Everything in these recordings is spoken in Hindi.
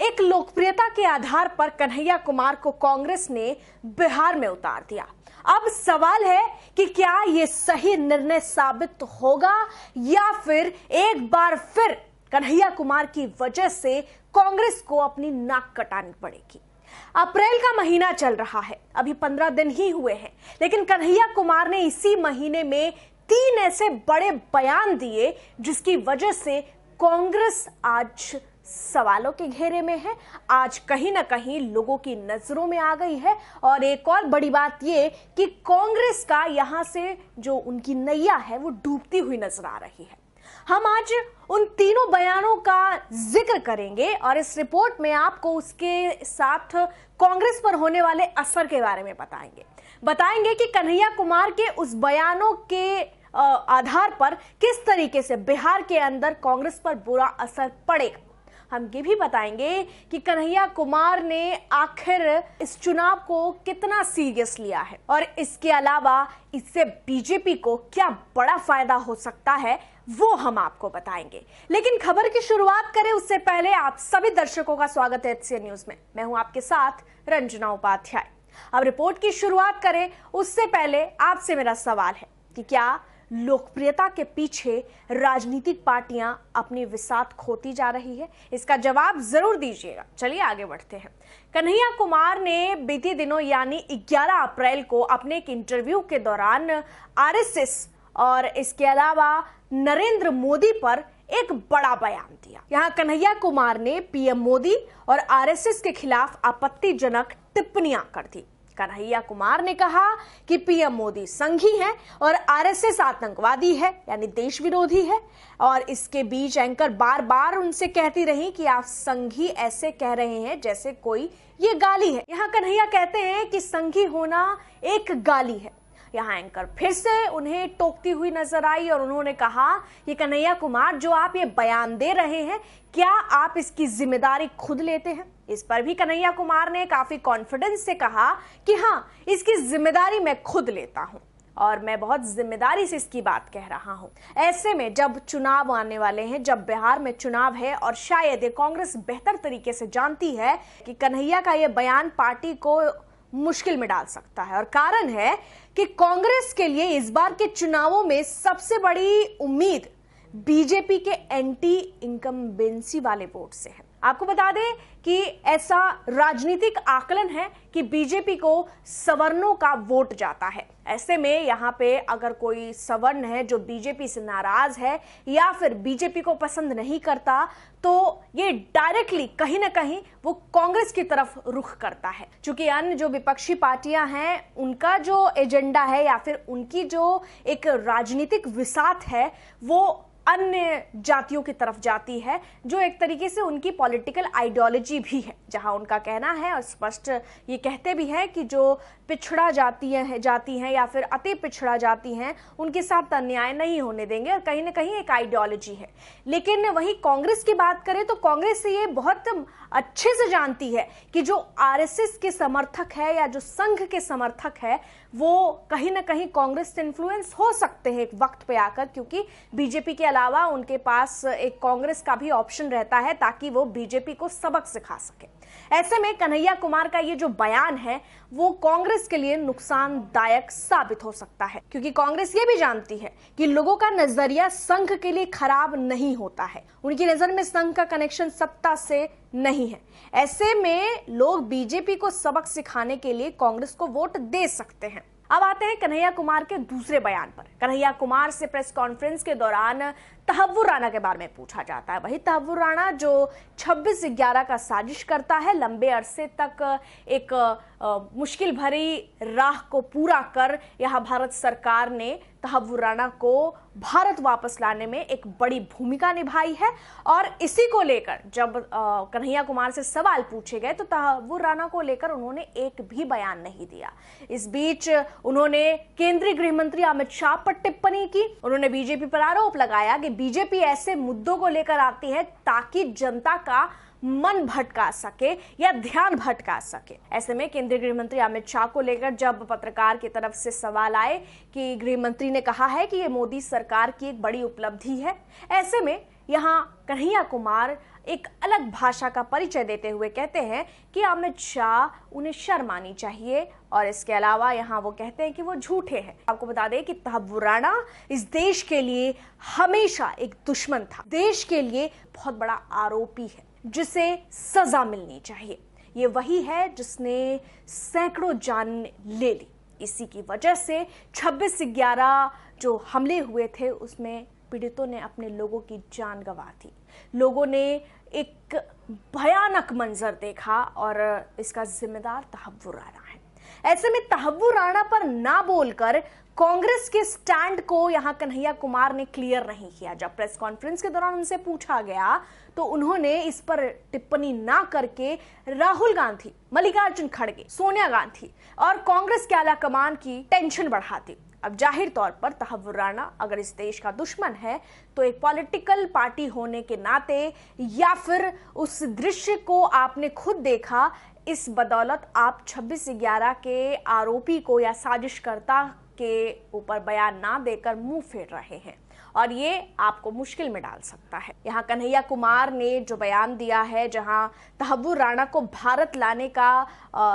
एक लोकप्रियता के आधार पर कन्हैया कुमार को कांग्रेस ने बिहार में उतार दिया। अब सवाल है कि क्या यह सही निर्णय साबित होगा या फिर एक बार फिर कन्हैया कुमार की वजह से कांग्रेस को अपनी नाक कटानी पड़ेगी। अप्रैल का महीना चल रहा है, अभी 15 दिन ही हुए हैं, लेकिन कन्हैया कुमार ने इसी महीने में 3 ऐसे बड़े बयान दिए जिसकी वजह से कांग्रेस आज सवालों के घेरे में है, आज कहीं ना कहीं लोगों की नजरों में आ गई है। और एक और बड़ी बात यह कि कांग्रेस का यहां से जो उनकी नैया है वो डूबती हुई नजर आ रही है। हम आज उन तीनों बयानों का जिक्र करेंगे और इस रिपोर्ट में आपको उसके साथ कांग्रेस पर होने वाले असर के बारे में बताएंगे कि कन्हैया कुमार के उस बयानों के आधार पर किस तरीके से बिहार के अंदर कांग्रेस पर बुरा असर पड़ेगा। हम ये भी बताएंगे कि कन्हैया कुमार ने आखिर इस चुनाव को कितना सीरियस लिया है और इसके अलावा इससे बीजेपी को क्या बड़ा फायदा हो सकता है वो हम आपको बताएंगे। लेकिन खबर की शुरुआत करें उससे पहले आप सभी दर्शकों का स्वागत है HCN न्यूज में। मैं हूं आपके साथ रंजना उपाध्याय। अब रिपोर्ट की शुरुआत करें उससे पहले आपसे मेरा सवाल है कि क्या लोकप्रियता के पीछे राजनीतिक पार्टियां अपनी विसात खोती जा रही है? इसका जवाब जरूर दीजिएगा। चलिए आगे बढ़ते हैं। कन्हैया कुमार ने बीते दिनों यानी 11 अप्रैल को अपने एक इंटरव्यू के दौरान आरएसएस और इसके अलावा नरेंद्र मोदी पर एक बड़ा बयान दिया। यहां कन्हैया कुमार ने पीएम मोदी और आरएसएस के खिलाफ आपत्तिजनक टिप्पणियां कर दी। कन्हैया कुमार ने कहा कि पीएम मोदी संघी है और आरएसएस आतंकवादी है यानी देश विरोधी है। और इसके बीच एंकर बार बार उनसे कहती रही कि आप संघी ऐसे कह रहे हैं जैसे कोई ये गाली है। यहाँ कन्हैया कहते हैं कि संघी होना एक गाली है। यहाँ एंकर फिर से उन्हें टोकती हुई नजर आई और उन्होंने कहा कि कन्हैया कुमार जो आप ये बयान दे रहे हैं क्या आप इसकी जिम्मेदारी खुद लेते हैं? इस पर भी कन्हैया कुमार ने काफी कॉन्फिडेंस से कहा कि हाँ, इसकी जिम्मेदारी मैं खुद लेता हूं और मैं बहुत जिम्मेदारी से इसकी बात कह रहा हूं। ऐसे में जब चुनाव आने वाले हैं, जब बिहार में चुनाव है और शायद ये कांग्रेस बेहतर तरीके से जानती है कि कन्हैया का ये बयान पार्टी को मुश्किल में डाल सकता है। और कारण है कि कांग्रेस के लिए इस बार के चुनावों में सबसे बड़ी उम्मीद बीजेपी के एंटी इनकम्बेंसी वाले वोट से है। आपको बता दें कि ऐसा राजनीतिक आकलन है कि बीजेपी को सवर्णों का वोट जाता है। ऐसे में यहाँ पे अगर कोई सवर्ण है जो बीजेपी से नाराज है या फिर बीजेपी को पसंद नहीं करता तो ये डायरेक्टली कहीं ना कहीं वो कांग्रेस की तरफ रुख करता है। क्योंकि अन्य जो विपक्षी पार्टियां हैं उनका जो एजेंडा है या फिर उनकी जो एक राजनीतिक विसात है वो अन्य जातियों की तरफ जाती है, जो एक तरीके से उनकी पॉलिटिकल आइडियोलॉजी भी है, जहां उनका कहना है और स्पष्ट ये कहते भी हैं कि जो पिछड़ा जाती हैं या फिर अति पिछड़ा जाती हैं उनके साथ अन्याय नहीं होने देंगे और कहीं ना कहीं एक आइडियोलॉजी है। लेकिन वहीं कांग्रेस की बात करें तो कांग्रेस ये बहुत अच्छे से जानती है कि जो आरएसएस के समर्थक है या जो संघ के समर्थक है वो कहीं ना कहीं कांग्रेस से इन्फ्लुएंस हो सकते हैं एक वक्त पे आकर, क्योंकि बीजेपी के अलावा उनके पास एक कांग्रेस का भी ऑप्शन रहता है ताकि वो बीजेपी को सबक सिखा सके। ऐसे में कन्हैया कुमार का ये जो बयान है वो कांग्रेस के लिए नुकसानदायक साबित हो सकता है, क्योंकि कांग्रेस ये भी जानती है कि लोगों का नजरिया संघ के लिए खराब नहीं होता है। उनकी नजर में संघ का कनेक्शन सत्ता से नहीं है। ऐसे में लोग बीजेपी को सबक सिखाने के लिए कांग्रेस को वोट दे सकते हैं। अब आते हैं कन्हैया कुमार के दूसरे बयान पर। कन्हैया कुमार से प्रेस कॉन्फ्रेंस के दौरान तहव्वुर राणा के बारे में पूछा जाता है। वही तहव्वुर राणा जो 26/11 का साजिश करता है, लंबे अरसे तक एक मुश्किल भरी राह को पूरा कर यहां भारत सरकार ने तहव्वुर राणा को भारत वापस लाने में एक बड़ी भूमिका निभाई है। और इसी को लेकर जब कन्हैया कुमार से सवाल पूछे गए तो तहव्वुर राणा को लेकर उन्होंने एक भी बयान नहीं दिया। इस बीच उन्होंने केंद्रीय गृह मंत्री अमित शाह पर टिप्पणी की। उन्होंने बीजेपी पर आरोप लगाया कि बीजेपी ऐसे मुद्दों को लेकर आती है ताकि जनता का मन भटका सके या ध्यान भटका सके। ऐसे में केंद्रीय गृह मंत्री अमित शाह को लेकर जब पत्रकार की तरफ से सवाल आए कि गृह मंत्री ने कहा है कि ये मोदी सरकार की एक बड़ी उपलब्धि है, ऐसे में यहाँ कन्हैया कुमार एक अलग भाषा का परिचय देते हुए कहते हैं कि अमित शाह उन्हें शर्म आनी चाहिए, और इसके अलावा यहाँ वो कहते हैं कि वो झूठे हैं। आपको बता दें कि तहव्वुर राणा इस देश के लिए हमेशा एक दुश्मन था, देश के लिए बहुत बड़ा आरोपी है जिसे सजा मिलनी चाहिए। ये वही है जिसने सैकड़ों जान ले ली। इसी की वजह से 26/11 जो हमले हुए थे उसमें पीड़ितों ने अपने लोगों की जान गंवा दी। लोगों ने एक भयानक मंजर देखा और इसका जिम्मेदार तहव्वुर राणा है। ऐसे में तहव्वुर राणा पर ना बोलकर कांग्रेस के स्टैंड को यहां कन्हैया कुमार ने क्लियर नहीं किया। जब प्रेस कॉन्फ्रेंस के दौरान उनसे पूछा गया तो उन्होंने इस पर टिप्पणी ना करके राहुल गांधी, मल्लिकार्जुन खड़गे, सोनिया गांधी और कांग्रेस के आला कमान की टेंशन बढ़ा दी। अब जाहिर तौर पर तहव्वुर राणा अगर इस देश का दुश्मन है तो एक पॉलिटिकल पार्टी होने के नाते, या फिर उस दृश्य को आपने खुद देखा, इस बदौलत आप 26/11 के आरोपी को या साजिशकर्ता के ऊपर बयान ना देकर मुंह फेर रहे हैं, और ये आपको मुश्किल में डाल सकता है। यहाँ कन्हैया कुमार ने जो बयान दिया है, जहां तहव्वुर राणा को भारत लाने का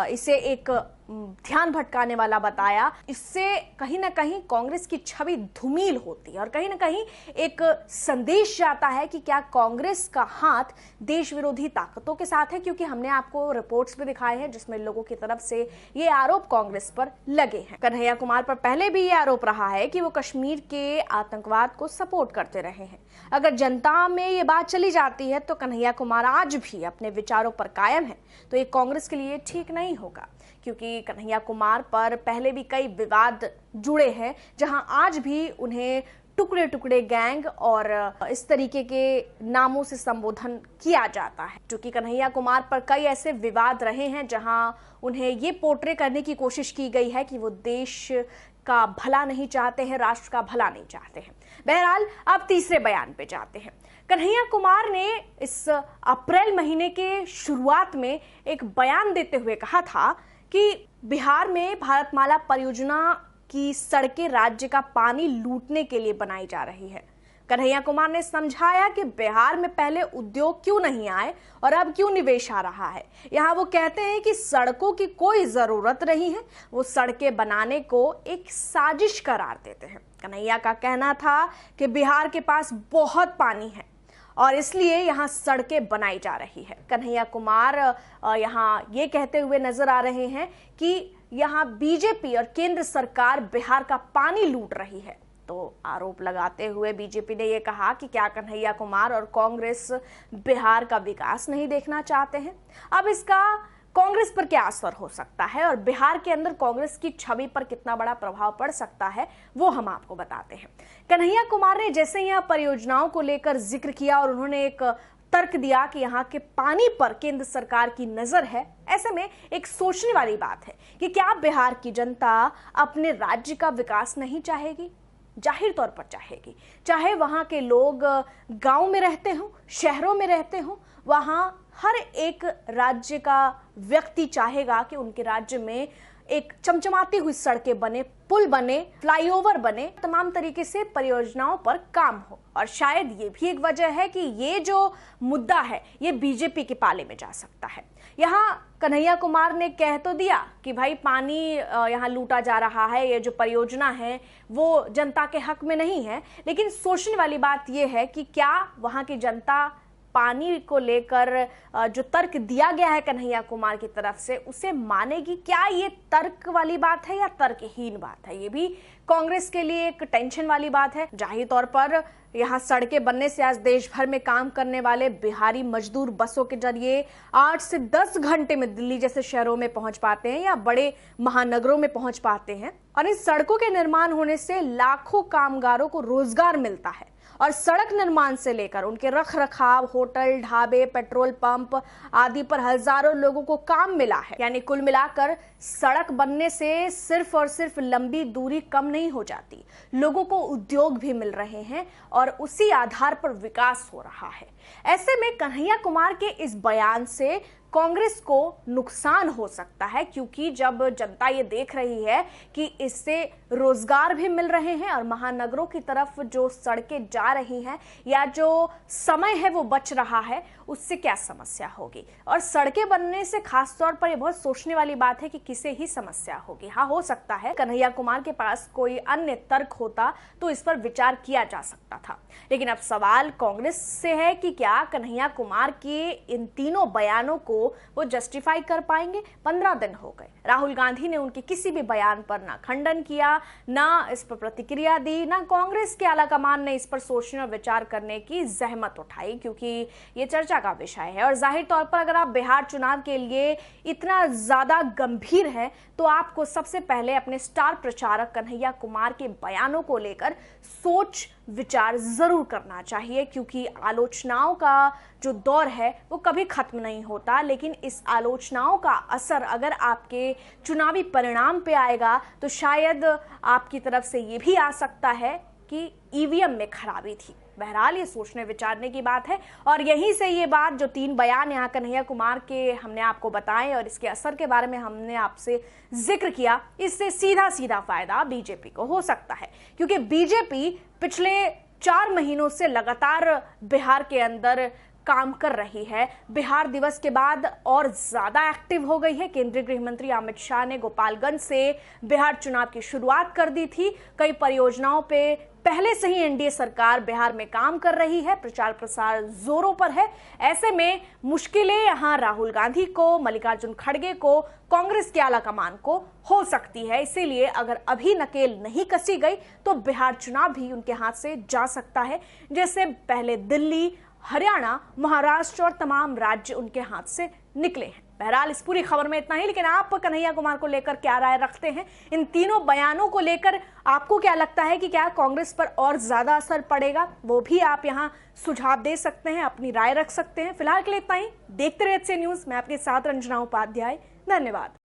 इसे एक ध्यान भटकाने वाला बताया, इससे कहीं ना कहीं कांग्रेस की छवि धूमिल होती है और कहीं ना कहीं एक संदेश जाता है कि क्या कांग्रेस का हाथ देश विरोधी ताकतों के साथ है, क्योंकि हमने आपको रिपोर्ट्स भी दिखाए हैं जिसमें लोगों की तरफ से ये आरोप कांग्रेस पर लगे हैं। कन्हैया कुमार पर पहले भी ये आरोप रहा है कि वो कश्मीर के आतंकवाद को सपोर्ट करते रहे हैं। अगर जनता में ये बात चली जाती है तो कन्हैया कुमार आज भी अपने विचारों पर कायम है, तो ये कांग्रेस के लिए ठीक नहीं होगा, क्योंकि कन्हैया कुमार पर पहले भी कई विवाद जुड़े हैं, जहां आज भी उन्हें टुकड़े टुकड़े गैंग और इस तरीके के नामों से संबोधन किया जाता है। क्योंकि कन्हैया कुमार पर कई ऐसे विवाद रहे हैं जहां उन्हें ये पोर्ट्रे करने की कोशिश की गई है कि वो देश का भला नहीं चाहते हैं, राष्ट्र का भला नहीं चाहते हैं। बहरहाल अब तीसरे बयान पे जाते हैं। कन्हैया कुमार ने इस अप्रैल महीने के शुरुआत में एक बयान देते हुए कहा था कि बिहार में भारतमाला परियोजना की सड़कें राज्य का पानी लूटने के लिए बनाई जा रही है। कन्हैया कुमार ने समझाया कि बिहार में पहले उद्योग क्यों नहीं आए और अब क्यों निवेश आ रहा है। यहाँ वो कहते हैं कि सड़कों की कोई जरूरत नहीं है, वो सड़कें बनाने को एक साजिश करार देते हैं। कन्हैया का कहना था कि बिहार के पास बहुत पानी है और इसलिए यहाँ सड़कें बनाई जा रही है। कन्हैया कुमार यहाँ ये कहते हुए नजर आ रहे हैं कि यहाँ बीजेपी और केंद्र सरकार बिहार का पानी लूट रही है। तो आरोप लगाते हुए बीजेपी ने यह कहा कि क्या कन्हैया कुमार और कांग्रेस बिहार का विकास नहीं देखना चाहते हैं। अब इसका कांग्रेस पर क्या असर हो सकता है और बिहार के अंदर कांग्रेस की छवि पर कितना बड़ा प्रभाव पड़ सकता है, वो हम आपको बताते हैं। कन्हैया कुमार ने जैसे यहाँ परियोजनाओं को लेकर जिक्र किया और उन्होंने एक तर्क दिया कि यहाँ के पानी पर केंद्र सरकार की नजर है, ऐसे में एक सोचने वाली बात है कि क्या बिहार की जनता अपने राज्य का विकास नहीं चाहेगी? जाहिर तौर पर चाहेगी। चाहे वहां के लोग गांव में रहते हो, शहरों में रहते हो, वहां हर एक राज्य का व्यक्ति चाहेगा कि उनके राज्य में एक चमचमाती हुई सड़कें बने, पुल बने, फ्लाईओवर बने, तमाम तरीके से परियोजनाओं पर काम हो। और शायद ये भी एक वजह है कि ये जो मुद्दा है ये बीजेपी के पाले में जा सकता है। यहाँ कन्हैया कुमार ने कह तो दिया कि भाई पानी यहाँ लूटा जा रहा है, ये जो परियोजना है वो जनता के हक में नहीं है, लेकिन सोचने वाली बात ये है कि क्या वहाँ की जनता पानी को लेकर जो तर्क दिया गया है कन्हैया कुमार की तरफ से उसे मानेगी? क्या ये तर्क वाली बात है या तर्कहीन बात है? ये भी कांग्रेस के लिए एक टेंशन वाली बात है। जाहिर तौर पर यहाँ सड़कें बनने से आज देश भर में काम करने वाले बिहारी मजदूर बसों के जरिए 8 से 10 घंटे में दिल्ली जैसे शहरों में पहुंच पाते हैं या बड़े महानगरों में पहुंच पाते हैं, और इन सड़कों के निर्माण होने से लाखों कामगारों को रोजगार मिलता है। और सड़क निर्माण से लेकर उनके रख रखाव, होटल, ढाबे, पेट्रोल पंप आदि पर हजारों लोगों को काम मिला है। यानी कुल मिलाकर सड़क बनने से सिर्फ और सिर्फ लंबी दूरी कम नहीं हो जाती, लोगों को उद्योग भी मिल रहे हैं और उसी आधार पर विकास हो रहा है। ऐसे में कन्हैया कुमार के इस बयान से कांग्रेस को नुकसान हो सकता है, क्योंकि जब जनता ये देख रही है कि इससे रोजगार भी मिल रहे हैं और महानगरों की तरफ जो सड़कें जा रही हैं या जो समय है वो बच रहा है, उससे क्या समस्या होगी। और सड़कें बनने से खास तौर पर ये बहुत सोचने वाली बात है कि किसे ही समस्या होगी। हाँ, हो सकता है कन्हैया कुमार के पास कोई अन्य तर्क होता तो इस पर विचार किया जा सकता था, लेकिन अब सवाल कांग्रेस से है कि क्या कन्हैया कुमार के इन तीनों बयानों को वो जस्टिफाई कर पाएंगे। 15 दिन हो गए, राहुल गांधी ने उनके किसी भी बयान पर ना खंडन किया, ना इस पर प्रतिक्रिया दी, ना कांग्रेस के आलाकमान ने इस पर सोचने और विचार करने की जहमत उठाई, क्योंकि ये चर्चा का विषय है। और जाहिर तौर पर अगर आप बिहार चुनाव के लिए इतना ज्यादा गंभीर हैं तो आपको सबसे पहले अपने स्टार प्रचारक कन्हैया कुमार के बयानों को लेकर सोच विचार जरूर करना चाहिए, क्योंकि आलोचनाओं का जो दौर है वो कभी खत्म नहीं होता। लेकिन इस आलोचनाओं का असर अगर आपके चुनावी परिणाम पे आएगा तो शायद आपकी तरफ से ये भी आ सकता है कि ईवीएम में खराबी थी। बहरहाल ये सोचने विचारने की बात है, और यहीं से ये बात जो 3 बयान यहाँ कन्हैया कुमार के हमने आपको बताए और इसके असर के बारे में हमने आपसे जिक्र किया, इससे सीधा सीधा फायदा बीजेपी को हो सकता है, क्योंकि बीजेपी पिछले 4 महीनों से लगातार बिहार के अंदर काम कर रही है। बिहार दिवस के बाद और ज्यादा एक्टिव हो गई है। केंद्रीय गृह मंत्री अमित शाह ने गोपालगंज से बिहार चुनाव की शुरुआत कर दी थी। कई परियोजनाओं पे पहले से ही एनडीए सरकार बिहार में काम कर रही है, प्रचार प्रसार जोरों पर है। ऐसे में मुश्किलें यहां राहुल गांधी को, मल्लिकार्जुन खड़गे को, कांग्रेस के आलाकमान को हो सकती है। इसीलिए अगर अभी नकेल नहीं कसी गई तो बिहार चुनाव भी उनके हाथ से जा सकता है, जैसे पहले दिल्ली, हरियाणा, महाराष्ट्र और तमाम राज्य उनके हाथ से निकले हैं। बहरहाल इस पूरी खबर में इतना ही, लेकिन आप कन्हैया कुमार को लेकर क्या राय रखते हैं? इन तीनों बयानों को लेकर आपको क्या लगता है कि क्या कांग्रेस पर और ज्यादा असर पड़ेगा? वो भी आप यहां सुझाव दे सकते हैं, अपनी राय रख सकते हैं। फिलहाल के लिए इतना ही। देखते रहिए HC न्यूज। मैं आपके साथ रंजना उपाध्याय। धन्यवाद।